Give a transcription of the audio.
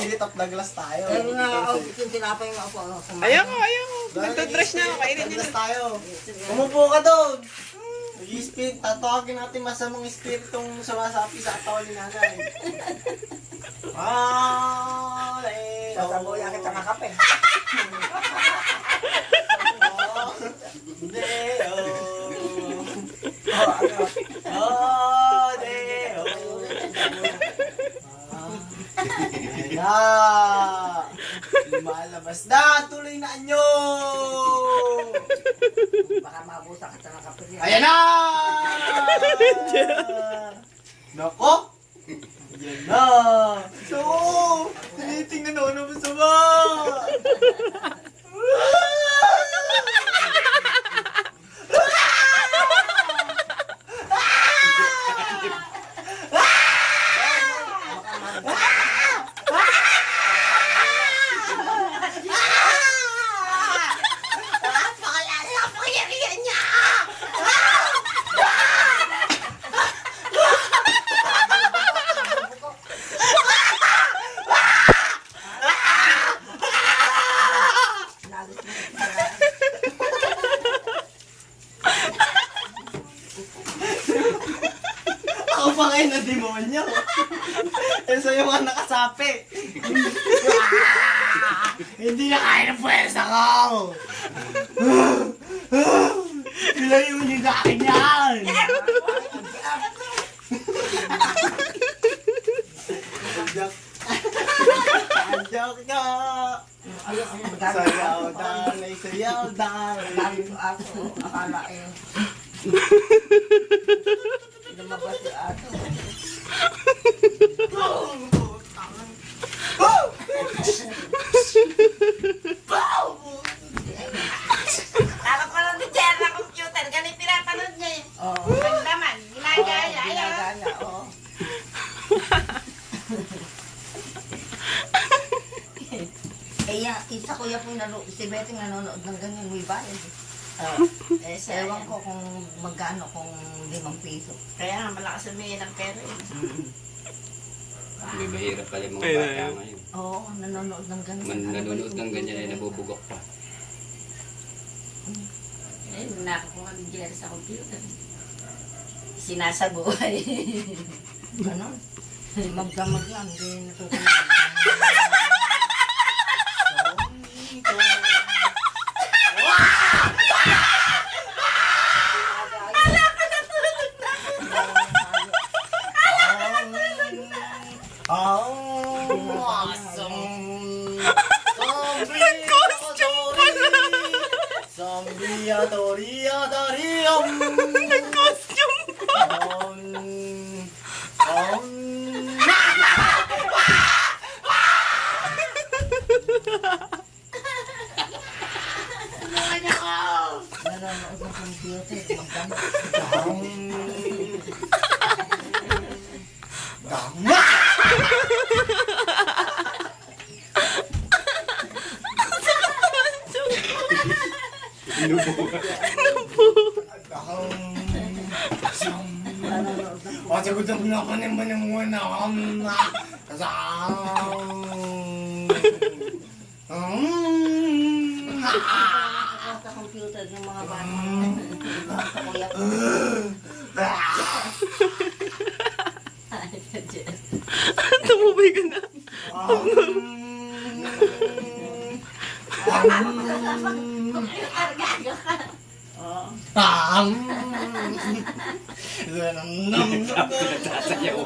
Spirit of the glass tayo. Ayun nga, yung tinapay nga ako. Ayaw ko. Nagtutrush na ako. Kainin nyo Glass na. tayo. Umupo ka doon. Mag-spirit, tatawagin natin masamang spiritong sumasapi sa katawan ni nanay. Sasabuya kita ng kape. Lumalabas na! Tuloy na nyo! Baka mabusa kita ng kape. Ayan na! Nako! Ayan na! So, tinitingnan ako na masama! Ako pa ngayon na demonyo. Eso yung mga nakasapi. Hindi na kaya ng pwersa ko. Ilayo niyo sa akin yan. Joke ka. Sayaw dalay, sayaw dalay. Ako, akala eh. Lumabas yung ato. Alam ko lang ni Jer na computer, ganun pinapanood niya eh. Oo. Ang laman, ginagaya, ayaw. Ginagana, oo. Eh, isa ko yan po si Betty nanonood ng ganyan, may bayad. Eh, siya, Ewan ko kung magkano, kung 5 piso. kaya nga malakas humingi ng pera eh. Hindi mahirap pala yung mga Ayun, bata ayun. ngayon. Oo, nanonood ng ganyan. Nanonood ng ganyan ay nabubugok pa. Eh, nakakuha ni Jer sa computer. Sinasabuhay. Ganon. Magdamag yan, hindi natutunan. Nag-costume pa. Nanonood ng computer, magdamag. Sagot ang pinakanin muna. Sa computer ng mga bata. Sa kuya ko. Tumubay ka na. Sasayaw.